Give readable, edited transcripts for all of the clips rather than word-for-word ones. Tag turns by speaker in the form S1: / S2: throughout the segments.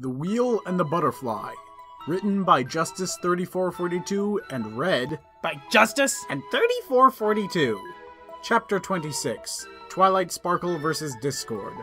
S1: The Wheel and the Butterfly, written by Justice3442 and read
S2: by Justice
S1: and 3442. Chapter 26, Twilight Sparkle vs. Discord.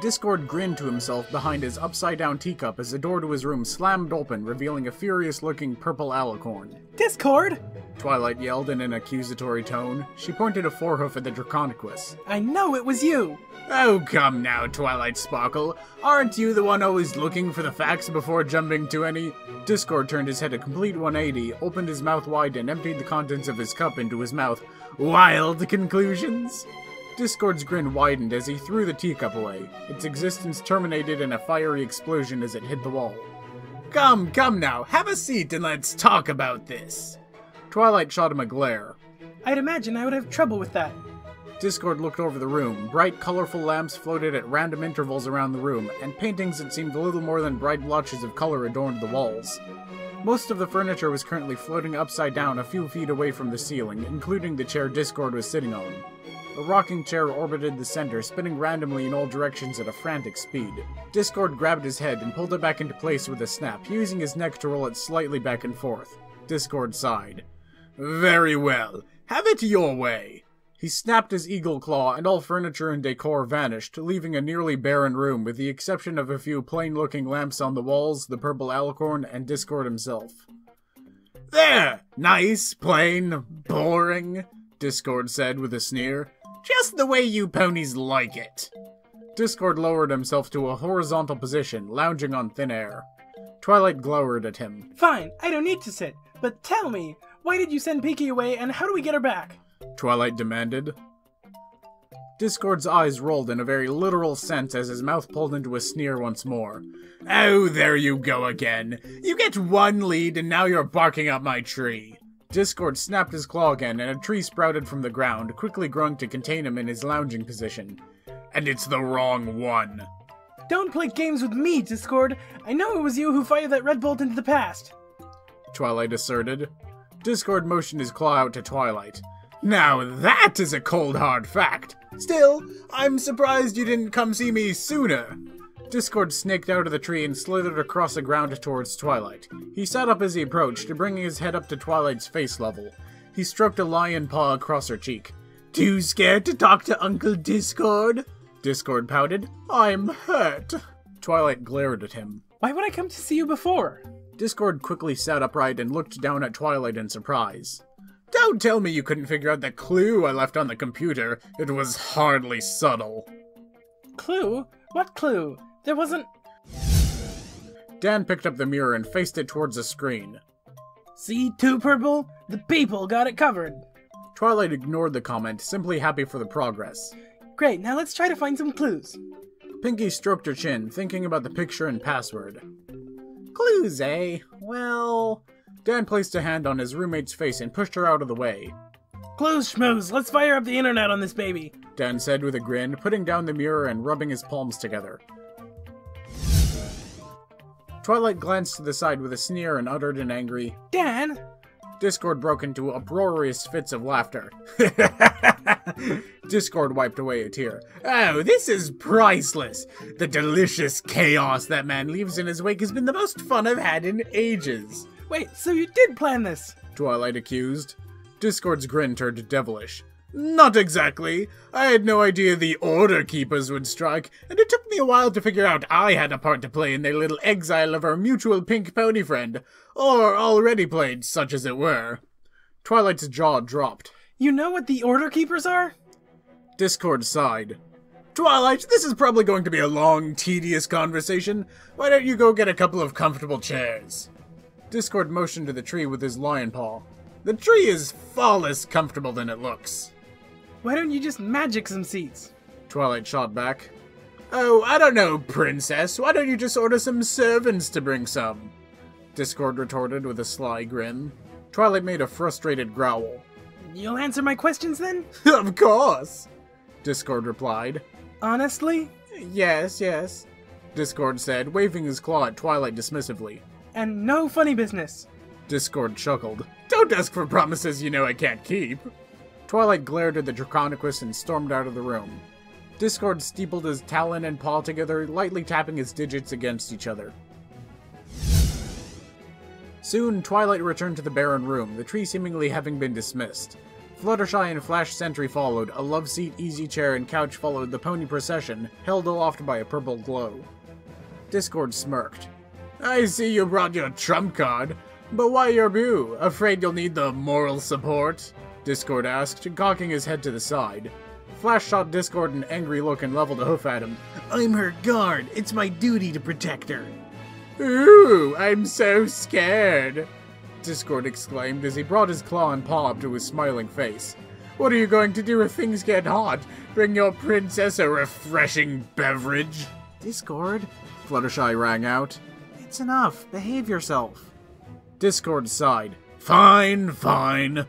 S1: Discord grinned to himself behind his upside-down teacup as the door to his room slammed open, revealing a furious-looking purple alicorn.
S2: Discord!
S1: Twilight yelled in an accusatory tone. She pointed a forehoof at the Draconicus.
S2: I know it was you!
S1: Oh, come now, Twilight Sparkle. Aren't you the one always looking for the facts before jumping to any? Discord turned his head a complete 180, opened his mouth wide, and emptied the contents of his cup into his mouth. Wild conclusions? Discord's grin widened as he threw the teacup away. Its existence terminated in a fiery explosion as it hit the wall. Come now, have a seat and let's talk about this. Twilight shot him a glare.
S2: I'd imagine I would have trouble with that.
S1: Discord looked over the room. Bright, colorful lamps floated at random intervals around the room, and paintings that seemed little more than bright blotches of color adorned the walls. Most of the furniture was currently floating upside down a few feet away from the ceiling, including the chair Discord was sitting on. A rocking chair orbited the center, spinning randomly in all directions at a frantic speed. Discord grabbed his head and pulled it back into place with a snap, using his neck to roll it slightly back and forth. Discord sighed. Very well. Have it your way. He snapped his eagle claw, and all furniture and decor vanished, leaving a nearly barren room with the exception of a few plain-looking lamps on the walls, the purple alicorn, and Discord himself. There! Nice, plain, boring, Discord said with a sneer. Just the way you ponies like it. Discord lowered himself to a horizontal position, lounging on thin air. Twilight glowered at him.
S2: Fine, I don't need to sit, but tell me, why did you send Pinky away and how do we get her back?
S1: Twilight demanded. Discord's eyes rolled in a very literal sense as his mouth pulled into a sneer once more. Oh, there you go again. You get one lead and now you're barking up my tree. Discord snapped his claw again and a tree sprouted from the ground, quickly growing to contain him in his lounging position. And it's the wrong one.
S2: Don't play games with me, Discord. I know it was you who fired that red bolt into the past.
S1: Twilight asserted. Discord motioned his claw out to Twilight. Now that is a cold hard fact. Still, I'm surprised you didn't come see me sooner. Discord snaked out of the tree and slithered across the ground towards Twilight. He sat up as he approached, bringing his head up to Twilight's face level. He stroked a lion paw across her cheek. Too scared to talk to Uncle Discord? Discord pouted. I'm hurt. Twilight glared at him.
S2: Why would I come to see you before?
S1: Discord quickly sat upright and looked down at Twilight in surprise. Don't tell me you couldn't figure out the clue I left on the computer. It was hardly subtle.
S2: Clue? What clue? There wasn't...
S1: Dan picked up the mirror and faced it towards the screen.
S2: See, too, Purple? The people got it covered.
S1: Twilight ignored the comment, simply happy for the progress.
S2: Great, now let's try to find some clues.
S1: Pinky stroked her chin, thinking about the picture and password. Clues, eh? Well... Dan placed a hand on his roommate's face and pushed her out of the way.
S2: Clues, schmooze, let's fire up the internet on this baby,
S1: Dan said with a grin, putting down the mirror and rubbing his palms together. Twilight glanced to the side with a sneer and uttered an angry, Dan! Discord broke into uproarious fits of laughter. Discord wiped away a tear. Oh, this is priceless! The delicious chaos that man leaves in his wake has been the most fun I've had in ages.
S2: Wait, so you did plan this? Twilight
S1: accused. Discord's grin turned devilish. Not exactly. I had no idea the Order Keepers would strike, and it took me a while to figure out I had a part to play in their little exile of our mutual pink pony friend. Or already played, such as it were. Twilight's jaw dropped.
S2: You know what the Order Keepers are?
S1: Discord sighed. Twilight, this is probably going to be a long, tedious conversation. Why don't you go get a couple of comfortable chairs? Discord motioned to the tree with his lion paw. The tree is far less comfortable than it looks.
S2: Why don't you just magic some seats?
S1: Twilight shot back. Oh, I don't know, princess. Why don't you just order some servants to bring some? Discord retorted with a sly grin. Twilight made a frustrated growl.
S2: You'll answer my questions then?
S1: Of course, Discord replied.
S2: Honestly?
S1: Yes. Discord said, waving his claw at Twilight dismissively.
S2: And no funny business.
S1: Discord chuckled. Don't ask for promises you know I can't keep. Twilight glared at the Draconicus and stormed out of the room. Discord steepled his talon and paw together, lightly tapping his digits against each other. Soon, Twilight returned to the barren room, the tree seemingly having been dismissed. Fluttershy and Flash Sentry followed, a love seat, easy chair, and couch followed the pony procession, held aloft by a purple glow. Discord smirked. I see you brought your trump card, but why your boo? Afraid you'll need the moral support? Discord asked, cocking his head to the side. Flash shot Discord an angry look and leveled a hoof at him. I'm her guard. It's my duty to protect her. Ooh, I'm so scared, Discord exclaimed as he brought his claw and paw up to his smiling face. What are you going to do if things get hot? Bring your princess a refreshing beverage? Discord, Fluttershy rang out. It's enough. Behave yourself. Discord sighed. Fine, fine.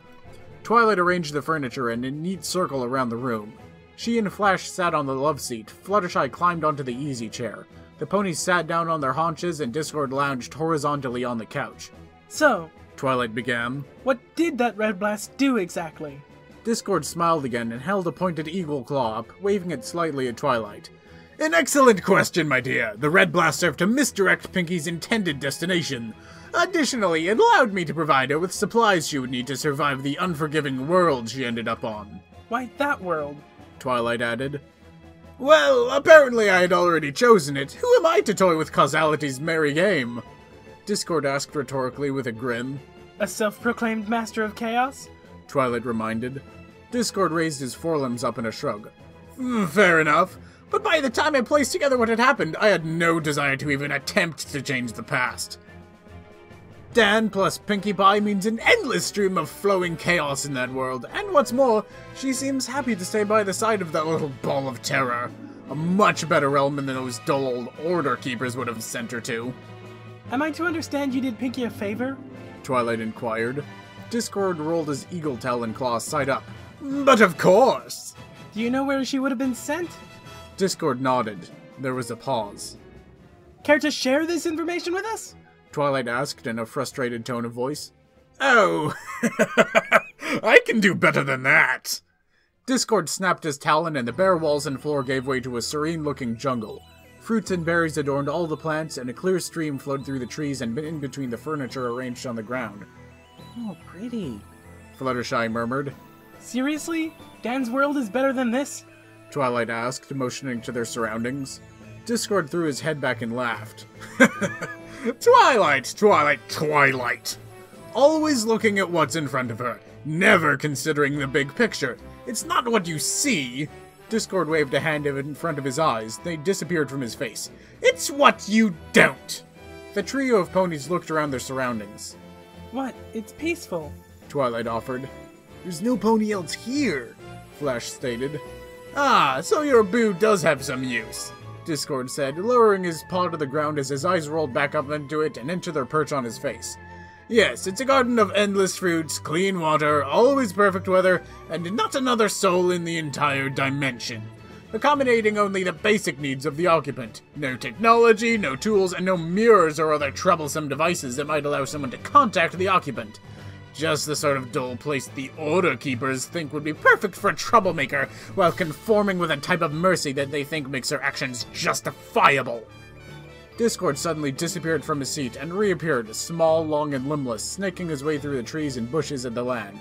S1: Twilight arranged the furniture in a neat circle around the room. She and Flash sat on the love seat. Fluttershy climbed onto the easy chair. The ponies sat down on their haunches, and Discord lounged horizontally on the couch.
S2: So,
S1: Twilight began,
S2: what did that red blast do exactly?
S1: Discord smiled again and held a pointed eagle claw up, waving it slightly at Twilight. An excellent question, my dear. The red blast served to misdirect Pinky's intended destination. Additionally, it allowed me to provide her with supplies she would need to survive the unforgiving world she ended up on.
S2: Why that world? Twilight added.
S1: Well, apparently I had already chosen it. Who am I to toy with causality's merry game? Discord asked rhetorically with a grin.
S2: A self-proclaimed master of chaos?
S1: Twilight reminded. Discord raised his forelimbs up in a shrug. Fair enough. But by the time I placed together what had happened, I had no desire to even attempt to change the past. Dan plus Pinkie Pie means an endless stream of flowing chaos in that world, and what's more, she seems happy to stay by the side of that little ball of terror. A much better realm than those dull old Order Keepers would have sent her to.
S2: Am I to understand you did Pinkie a favor?
S1: Twilight inquired. Discord rolled his eagle talon claws side up. But of course!
S2: Do you know where she would have been sent?
S1: Discord nodded. There was a pause.
S2: Care to share this information with us?
S1: Twilight asked in a frustrated tone of voice. Oh, I can do better than that. Discord snapped his talon and the bare walls and floor gave way to a serene-looking jungle. Fruits and berries adorned all the plants, and a clear stream flowed through the trees and in between the furniture arranged on the ground. Oh, pretty, Fluttershy murmured.
S2: Seriously? Dan's world is better than this?
S1: Twilight asked, motioning to their surroundings. Discord threw his head back and laughed. Twilight, Twilight, Twilight! Always looking at what's in front of her, never considering the big picture. It's not what you see. Discord waved a hand in front of his eyes. They disappeared from his face. It's what you don't! The trio of ponies looked around their surroundings.
S2: What? It's peaceful,
S1: Twilight offered. There's no pony else here, Flash stated. Ah, so your boo does have some use, Discord said, lowering his paw to the ground as his eyes rolled back up into it and into their perch on his face. Yes, it's a garden of endless fruits, clean water, always perfect weather, and not another soul in the entire dimension. Accommodating only the basic needs of the occupant. No technology, no tools, and no mirrors or other troublesome devices that might allow someone to contact the occupant. Just the sort of dull place the Order Keepers think would be perfect for a troublemaker, while conforming with a type of mercy that they think makes their actions justifiable. Discord suddenly disappeared from his seat and reappeared, small, long, and limbless, snaking his way through the trees and bushes of the land.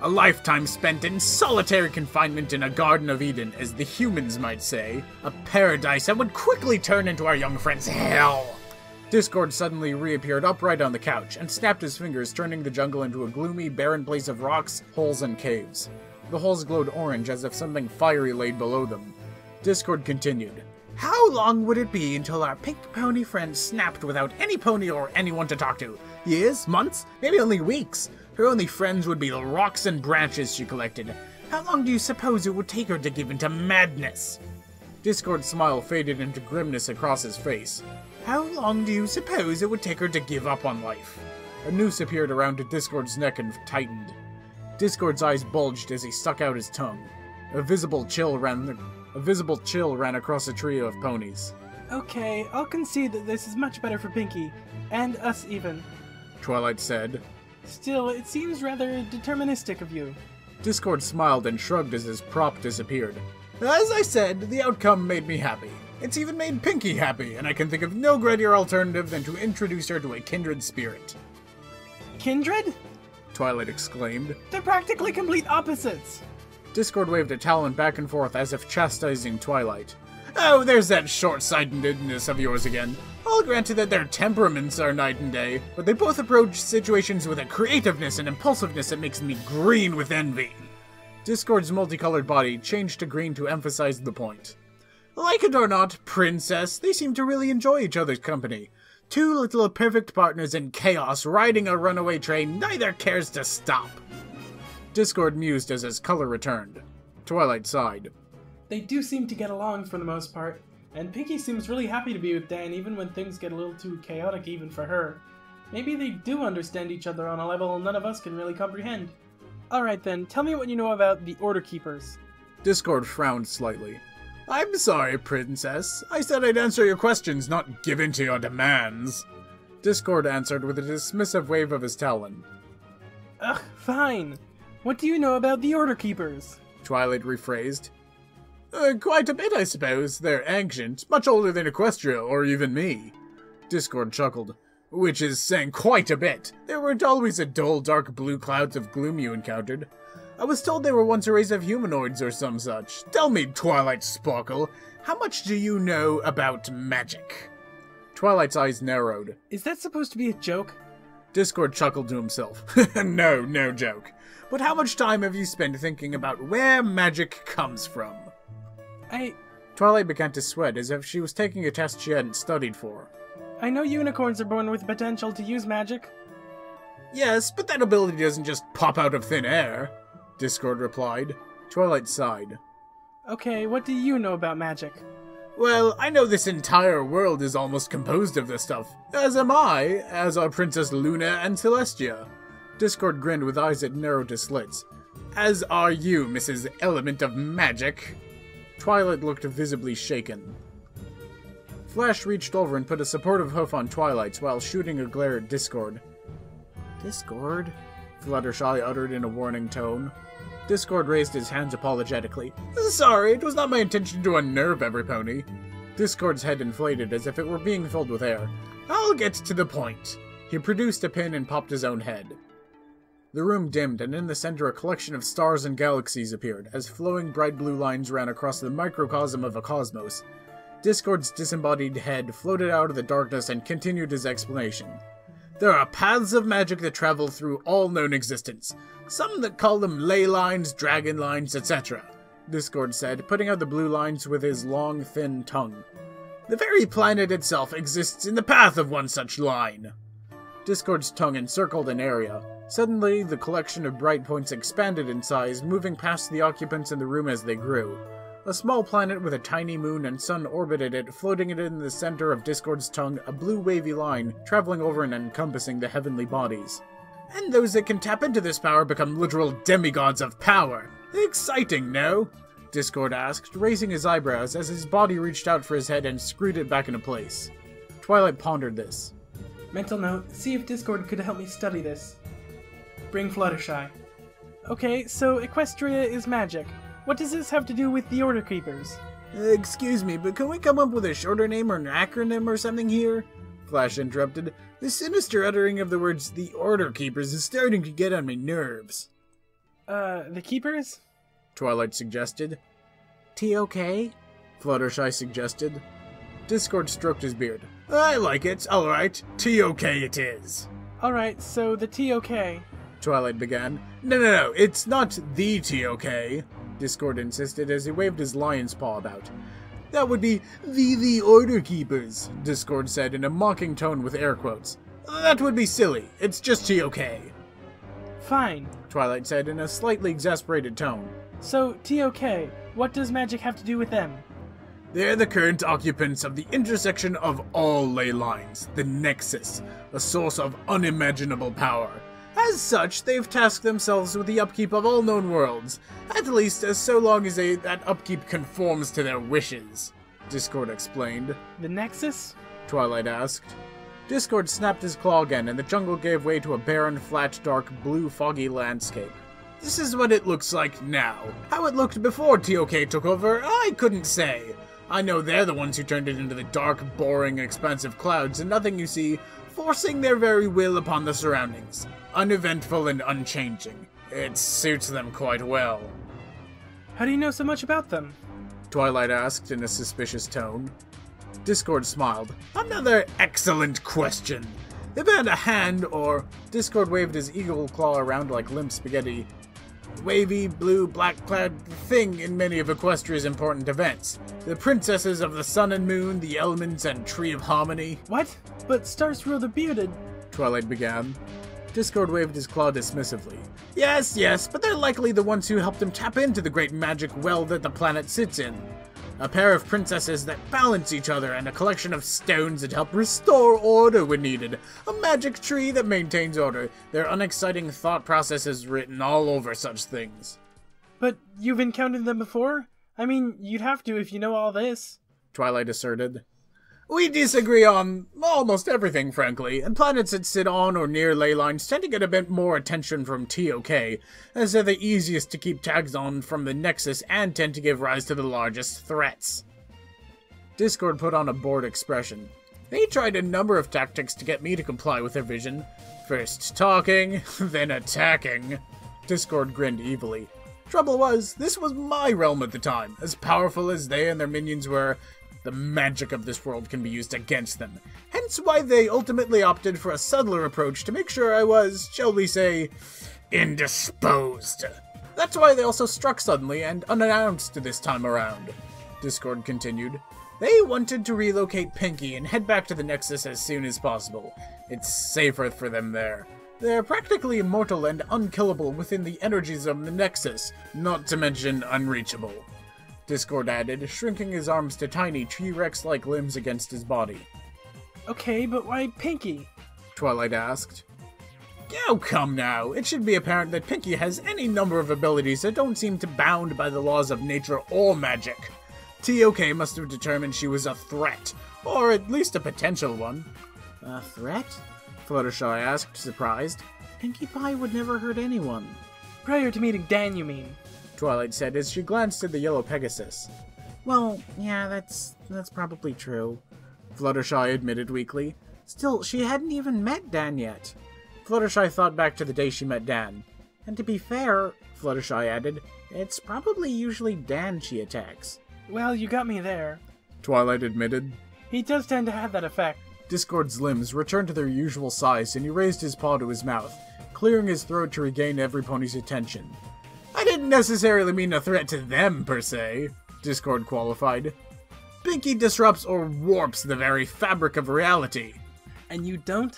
S1: A lifetime spent in solitary confinement in a Garden of Eden, as the humans might say. A paradise that would quickly turn into our young friend's hell. Discord suddenly reappeared upright on the couch and snapped his fingers, turning the jungle into a gloomy, barren place of rocks, holes, and caves. The holes glowed orange as if something fiery lay below them. Discord continued. How long would it be until our pink pony friend snapped without any pony or anyone to talk to? Years? Months? Maybe only weeks? Her only friends would be the rocks and branches she collected. How long do you suppose it would take her to give into madness? Discord's smile faded into grimness across his face. How long do you suppose it would take her to give up on life? A noose appeared around Discord's neck and tightened. Discord's eyes bulged as he stuck out his tongue. A visible chill ran across the trio of ponies.
S2: Okay, I'll concede that this is much better for Pinkie, and us even,
S1: Twilight said.
S2: Still, it seems rather deterministic of you.
S1: Discord smiled and shrugged as his prop disappeared. As I said, the outcome made me happy. It's even made Pinky happy, and I can think of no greater alternative than to introduce her to a kindred spirit.
S2: Kindred?
S1: Twilight exclaimed.
S2: They're practically complete opposites.
S1: Discord waved a talon back and forth as if chastising Twilight. Oh, there's that short-sightedness of yours again. I'll grant you that their temperaments are night and day, but they both approach situations with a creativeness and impulsiveness that makes me green with envy. Discord's multicolored body changed to green to emphasize the point. Like it or not, Princess, they seem to really enjoy each other's company. Two little perfect partners in chaos riding a runaway train neither cares to stop. Discord mused as his color returned. Twilight sighed.
S2: They do seem to get along for the most part, and Pinky seems really happy to be with Dan even when things get a little too chaotic even for her. Maybe they do understand each other on a level none of us can really comprehend. Alright then, tell me what you know about the Order Keepers.
S1: Discord frowned slightly. I'm sorry, Princess. I said I'd answer your questions, not give in to your demands. Discord answered with a dismissive wave of his talon.
S2: Ugh, fine. What do you know about the Order Keepers?
S1: Twilight rephrased. Quite a bit, I suppose. They're ancient, much older than Equestria, or even me. Discord chuckled. Which is saying quite a bit. There weren't always a dull, dark blue clouds of gloom you encountered. I was told they were once a race of humanoids or some such. Tell me, Twilight Sparkle, how much do you know about magic? Twilight's eyes narrowed.
S2: Is that supposed to be a joke?
S1: Discord chuckled to himself. No joke. But how much time have you spent thinking about where magic comes from? Twilight began to sweat as if she was taking a test she hadn't studied for.
S2: I know unicorns are born with potential to use magic.
S1: Yes, but that ability doesn't just pop out of thin air, Discord replied. Twilight sighed.
S2: Okay, what do you know about magic?
S1: Well, I know this entire world is almost composed of this stuff, as am I, as are Princess Luna and Celestia. Discord grinned with eyes that narrowed to slits. As are you, Mrs. Element of Magic. Twilight looked visibly shaken. Flash reached over and put a supportive hoof on Twilight's while shooting a glare at Discord. Discord? Fluttershy uttered in a warning tone. Discord raised his hands apologetically. Sorry, it was not my intention to unnerve every pony. Discord's head inflated as if it were being filled with air. I'll get to the point. He produced a pin and popped his own head. The room dimmed, and in the center a collection of stars and galaxies appeared, as flowing bright blue lines ran across the microcosm of a cosmos. Discord's disembodied head floated out of the darkness and continued his explanation. There are paths of magic that travel through all known existence. Some that call them ley lines, dragon lines, etc., Discord said, putting out the blue lines with his long, thin tongue. The very planet itself exists in the path of one such line. Discord's tongue encircled an area. Suddenly, the collection of bright points expanded in size, moving past the occupants in the room as they grew. A small planet with a tiny moon and sun orbited it, floating it in the center of Discord's tongue, a blue wavy line, traveling over and encompassing the heavenly bodies. And those that can tap into this power become literal demigods of power. Exciting, no? Discord asked, raising his eyebrows as his body reached out for his head and screwed it back into place. Twilight pondered this.
S2: Mental note, see if Discord could help me study this. Bring Fluttershy. Okay, so Equestria is magic. What does this have to do with the Order Keepers?
S1: Excuse me, but can we come up with a shorter name or an acronym or something here? Flash interrupted. The sinister uttering of the words, the Order Keepers, is starting to get on my nerves.
S2: The Keepers?
S1: Twilight suggested. T-OK? Fluttershy suggested. Discord stroked his beard. I like it, alright. T-OK it is.
S2: Alright, so the T-OK.
S1: Twilight began. No, it's not the T-OK, Discord insisted as he waved his lion's paw about. That would be the Order Keepers, Discord said in a mocking tone with air quotes. That would be silly. It's just T-OK.
S2: Fine,
S1: Twilight said in a slightly exasperated tone.
S2: So, T-OK, what does magic have to do with them?
S1: They're the current occupants of the intersection of all ley lines, the Nexus, a source of unimaginable power. As such, they've tasked themselves with the upkeep of all known worlds, at least as so long as that upkeep conforms to their wishes, Discord explained.
S2: The Nexus?
S1: Twilight asked. Discord snapped his claw again, and the jungle gave way to a barren, flat, dark, blue, foggy landscape. This is what it looks like now. How it looked before TOK took over, I couldn't say. I know they're the ones who turned it into the dark, boring, expansive clouds and nothing you see, forcing their very will upon the surroundings. Uneventful and unchanging. It suits them quite well.
S2: How do you know so much about them?
S1: Twilight asked in a suspicious tone. Discord smiled. Another excellent question. They've had a hand, or... Discord waved his eagle claw around like limp spaghetti. Wavy, blue, black-clad thing in many of Equestria's important events. The princesses of the sun and moon, the elements, and tree of harmony.
S2: What? But stars rule the bearded.
S1: Twilight began. Discord waved his claw dismissively. Yes, but they're likely the ones who helped him tap into the great magic well that the planet sits in. A pair of princesses that balance each other, and a collection of stones that help restore order when needed. A magic tree that maintains order. Their unexciting thought process is written all over such things.
S2: But you've encountered them before? I mean, you'd have to if you know all this.
S1: Twilight asserted. We disagree on almost everything, frankly, and planets that sit on or near ley lines tend to get a bit more attention from TOK, as they're the easiest to keep tags on from the Nexus and tend to give rise to the largest threats. Discord put on a bored expression. They tried a number of tactics to get me to comply with their vision. First talking, then attacking. Discord grinned evilly. Trouble was, this was my realm at the time. As powerful as they and their minions were, the magic of this world can be used against them. Hence why they ultimately opted for a subtler approach to make sure I was, shall we say, indisposed. That's why they also struck suddenly and unannounced this time around. Discord continued. They wanted to relocate Pinky and head back to the Nexus as soon as possible. It's safer for them there. They're practically immortal and unkillable within the energies of the Nexus, not to mention unreachable. Discord added, shrinking his arms to tiny T-Rex-like limbs against his body.
S2: Okay, but why Pinky?
S1: Twilight asked. Oh, come now. It should be apparent that Pinky has any number of abilities that don't seem to bound by the laws of nature or magic. TOK must have determined she was a threat, or at least a potential one. A threat? Fluttershy asked, surprised. Pinkie Pie would never hurt anyone.
S2: Prior to meeting Dan, you mean?
S1: Twilight said as she glanced at the yellow Pegasus. Well, yeah, that's probably true, Fluttershy admitted weakly. Still, she hadn't even met Dan yet. Fluttershy thought back to the day she met Dan. And to be fair, Fluttershy added, it's probably usually Dan she attacks.
S2: Well, you got me there,
S1: Twilight admitted.
S2: He does tend to have that effect.
S1: Discord's limbs returned to their usual size and he raised his paw to his mouth, clearing his throat to regain every pony's attention. I didn't necessarily mean a threat to them, per se, Discord qualified. Pinky disrupts or warps the very fabric of reality.
S2: And you don't?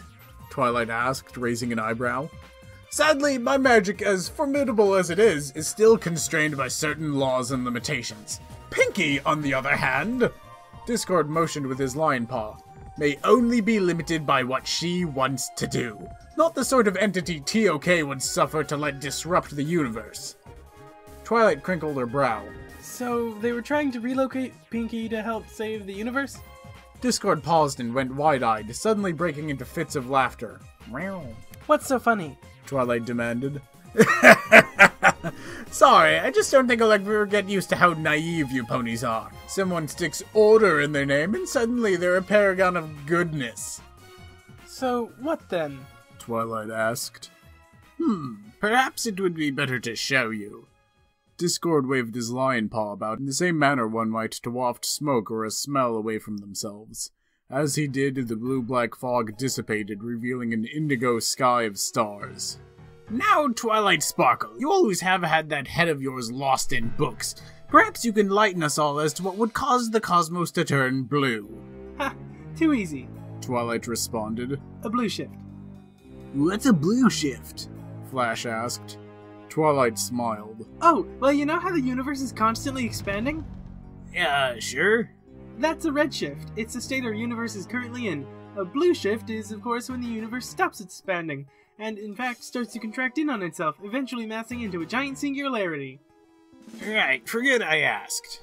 S1: Twilight asked, raising an eyebrow. Sadly, my magic, as formidable as it is still constrained by certain laws and limitations. Pinky, on the other hand, Discord motioned with his lion paw, may only be limited by what she wants to do. Not the sort of entity TOK would suffer to let disrupt the universe. Twilight crinkled her brow.
S2: So, they were trying to relocate Pinky to help save the universe?
S1: Discord paused and went wide-eyed, suddenly breaking into fits of laughter.
S2: What's so funny?
S1: Twilight demanded. Sorry, I just don't think I'll ever get used to how naive you ponies are. Someone sticks order in their name and suddenly they're a paragon of goodness.
S2: So, what then?
S1: Twilight asked. Perhaps it would be better to show you. Discord waved his lion paw about in the same manner one might to waft smoke or a smell away from themselves. As he did, the blue-black fog dissipated, revealing an indigo sky of stars. Now, Twilight Sparkle, you always have had that head of yours lost in books. Perhaps you can enlighten us all as to what would cause the cosmos to turn blue.
S2: Ha! Too easy.
S1: Twilight responded.
S2: A blue shift.
S1: What's a blue shift? Flash asked. Twilight smiled.
S2: Oh, well, you know how the universe is constantly expanding?
S1: Sure.
S2: That's a red shift. It's the state our universe is currently in. A blue shift is, of course, when the universe stops expanding, and in fact starts to contract in on itself, eventually massing into a giant singularity.
S1: Right, forget I asked.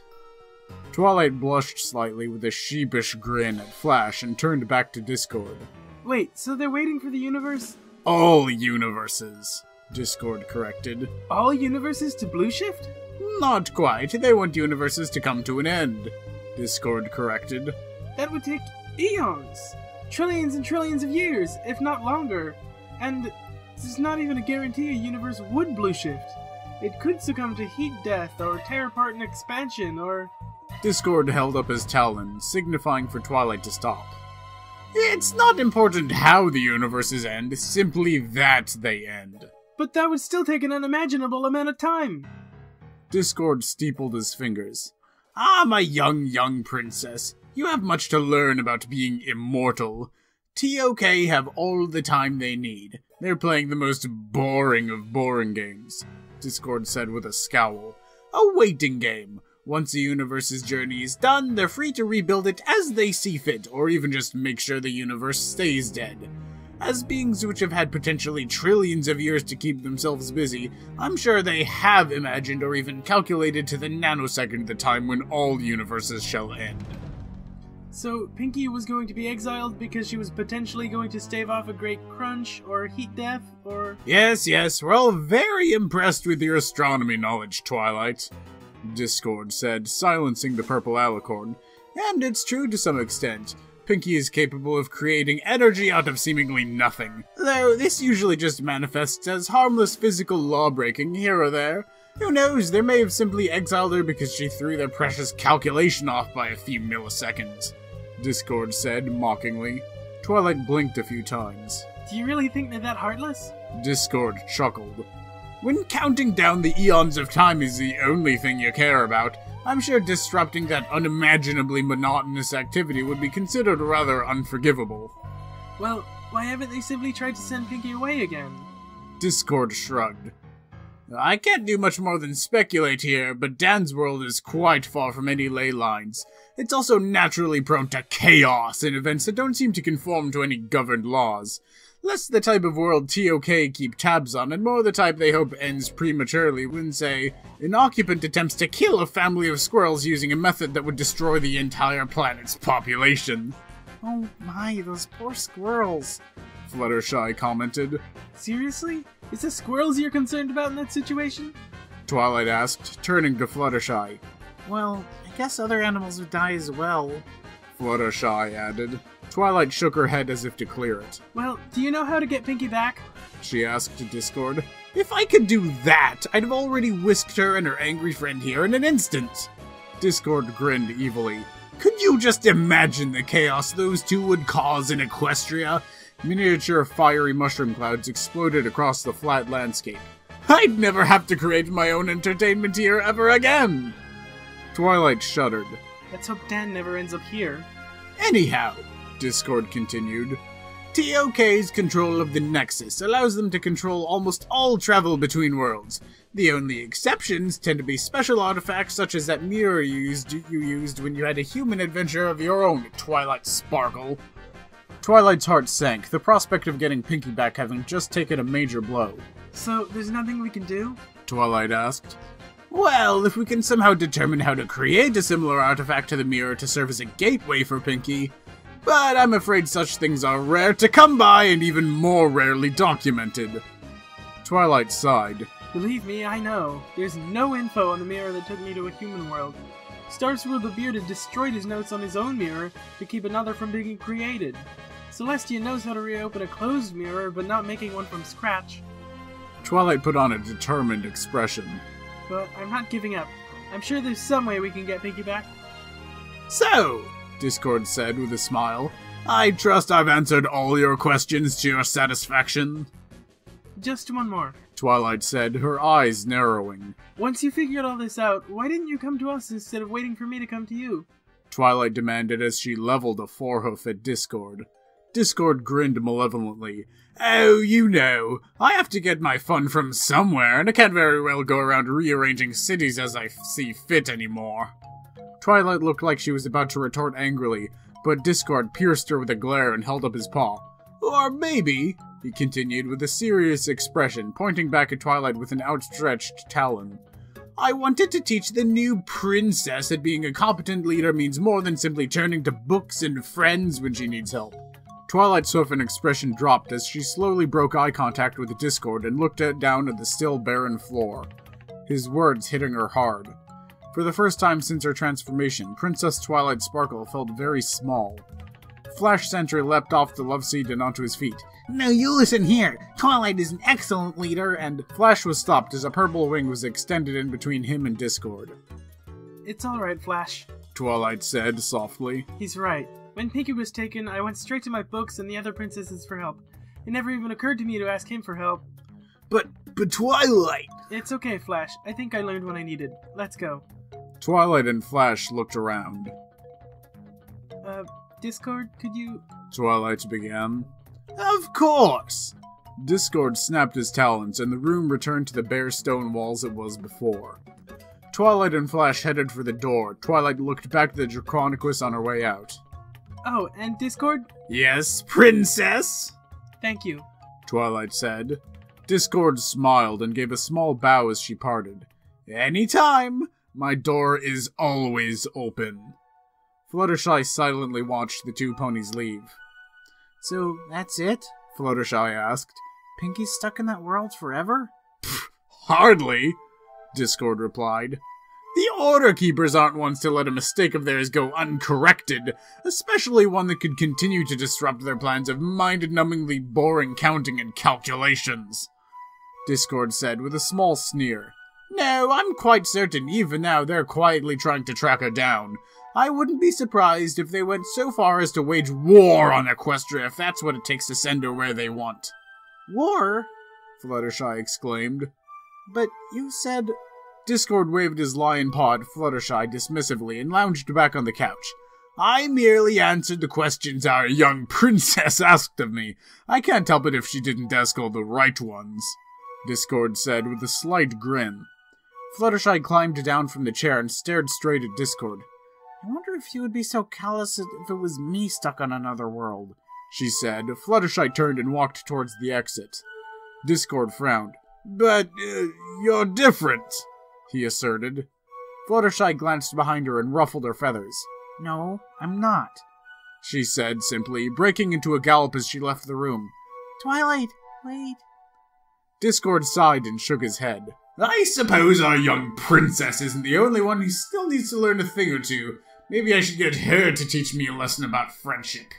S1: Twilight blushed slightly with a sheepish grin at Flash and turned back to Discord.
S2: Wait, so they're waiting for the universe?
S1: All universes. Discord corrected.
S2: All universes to Blue Shift?
S1: Not quite. They want universes to come to an end. Discord corrected.
S2: That would take eons. Trillions and trillions of years, if not longer. And there's not even a guarantee a universe would Blue Shift. It could succumb to heat death, or tear apart in expansion, or...
S1: Discord held up his talon, signifying for Twilight to stop. It's not important how the universes end, simply that they end.
S2: But that would still take an unimaginable amount of time.
S1: Discord steepled his fingers. Ah, my young princess. You have much to learn about being immortal. TOK have all the time they need. They're playing the most boring of boring games, Discord said with a scowl. A waiting game. Once a universe's journey is done, they're free to rebuild it as they see fit, or even just make sure the universe stays dead. As beings which have had potentially trillions of years to keep themselves busy, I'm sure they have imagined or even calculated to the nanosecond the time when all universes shall end.
S2: So, Pinkie was going to be exiled because she was potentially going to stave off a great crunch, or heat death, or...
S1: Yes, we're all very impressed with your astronomy knowledge, Twilight, Discord said, silencing the purple alicorn. And it's true to some extent. Pinkie is capable of creating energy out of seemingly nothing, though this usually just manifests as harmless physical law-breaking here or there. Who knows, they may have simply exiled her because she threw their precious calculation off by a few milliseconds, Discord said, mockingly. Twilight blinked a few times.
S2: Do you really think they're that heartless?
S1: Discord chuckled. When counting down the eons of time is the only thing you care about, I'm sure disrupting that unimaginably monotonous activity would be considered rather unforgivable.
S2: Well, why haven't they simply tried to send Pinkie away again?
S1: Discord shrugged. I can't do much more than speculate here, but Dan's world is quite far from any ley lines. It's also naturally prone to chaos and events that don't seem to conform to any governed laws. Less the type of world TOK keep tabs on, and more the type they hope ends prematurely when, say, an occupant attempts to kill a family of squirrels using a method that would destroy the entire planet's population. Oh my, those poor squirrels, Fluttershy commented.
S2: Seriously? Is it squirrels you're concerned about in that situation?
S1: Twilight asked, turning to Fluttershy. Well, I guess other animals would die as well, Fluttershy added. Twilight shook her head as if to clear it.
S2: Well, do you know how to get Pinkie back?
S1: She asked to Discord. If I could do that, I'd have already whisked her and her angry friend here in an instant. Discord grinned evilly. Could you just imagine the chaos those two would cause in Equestria? Miniature fiery mushroom clouds exploded across the flat landscape. I'd never have to create my own entertainment here ever again! Twilight shuddered.
S2: Let's hope Dan never ends up here.
S1: Anyhow, Discord continued, TOK's control of the Nexus allows them to control almost all travel between worlds. The only exceptions tend to be special artifacts such as that mirror you used when you had a human adventure of your own, Twilight Sparkle. Twilight's heart sank, the prospect of getting Pinkie back having just taken a major blow.
S2: So, there's nothing we can do?
S1: Twilight asked. Well, if we can somehow determine how to create a similar artifact to the mirror to serve as a gateway for Pinkie. But I'm afraid such things are rare to come by and even more rarely documented. Twilight sighed.
S2: Believe me, I know. There's no info on the mirror that took me to a human world. Starsfield the Bearded destroyed his notes on his own mirror to keep another from being created. Celestia knows how to reopen a closed mirror, but not making one from scratch.
S1: Twilight put on a determined expression.
S2: But I'm not giving up. I'm sure there's some way we can get Pinkie back.
S1: So, Discord said with a smile, I trust I've answered all your questions to your satisfaction.
S2: Just one more,
S1: Twilight said, her eyes narrowing.
S2: Once you figured all this out, why didn't you come to us instead of waiting for me to come to you?
S1: Twilight demanded as she leveled a forehoof at Discord. Discord grinned malevolently. Oh, you know, I have to get my fun from somewhere, and I can't very well go around rearranging cities as I see fit anymore. Twilight looked like she was about to retort angrily, but Discord pierced her with a glare and held up his paw. Or maybe, he continued with a serious expression, pointing back at Twilight with an outstretched talon, I wanted to teach the new princess that being a competent leader means more than simply turning to books and friends when she needs help. Twilight's softened expression dropped as she slowly broke eye contact with Discord and looked down at the still barren floor, his words hitting her hard. For the first time since her transformation, Princess Twilight Sparkle felt very small. Flash Sentry leapt off the love seat and onto his feet. "Now you listen here! Twilight is an excellent leader," and Flash was stopped as a purple wing was extended in between him and Discord.
S2: "It's alright, Flash,"
S1: Twilight said softly.
S2: "He's right. When Pinky was taken, I went straight to my books and the other princesses for help. It never even occurred to me to ask him for help."
S1: But Twilight..."
S2: "It's okay, Flash. I think I learned what I needed. Let's go."
S1: Twilight and Flash looked around.
S2: Discord, could you..."
S1: Twilight began. "Of course!" Discord snapped his talons, and the room returned to the bare stone walls it was before. Twilight and Flash headed for the door. Twilight looked back at the Draconicus on her way out.
S2: "Oh, and Discord?"
S1: "Yes, Princess?"
S2: "Thank you,"
S1: Twilight said. Discord smiled and gave a small bow as she parted. "Anytime! My door is always open." Fluttershy silently watched the two ponies leave. "So, that's it?" Fluttershy asked. "Pinky's stuck in that world forever?" "Hardly," Discord replied. "The Order Keepers aren't ones to let a mistake of theirs go uncorrected, especially one that could continue to disrupt their plans of mind-numbingly boring counting and calculations," Discord said with a small sneer. "No, I'm quite certain even now they're quietly trying to track her down. I wouldn't be surprised if they went so far as to wage war on Equestria if that's what it takes to send her where they want." "War?" Fluttershy exclaimed. "But you said..." Discord waved his lion paw at Fluttershy dismissively and lounged back on the couch. "I merely answered the questions our young princess asked of me. I can't help it if she didn't ask all the right ones," Discord said with a slight grin. Fluttershy climbed down from the chair and stared straight at Discord. "I wonder if you would be so callous if it was me stuck on another world," she said. Fluttershy turned and walked towards the exit. Discord frowned. "But, you're different," he asserted. Fluttershy glanced behind her and ruffled her feathers. "No, I'm not," she said simply, breaking into a gallop as she left the room. "Twilight, wait." Discord sighed and shook his head. "I suppose our young princess isn't the only one who still needs to learn a thing or two. Maybe I should get her to teach me a lesson about friendship."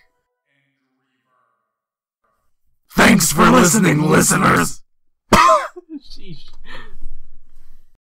S3: Thanks for listening, listeners!
S2: Sheesh.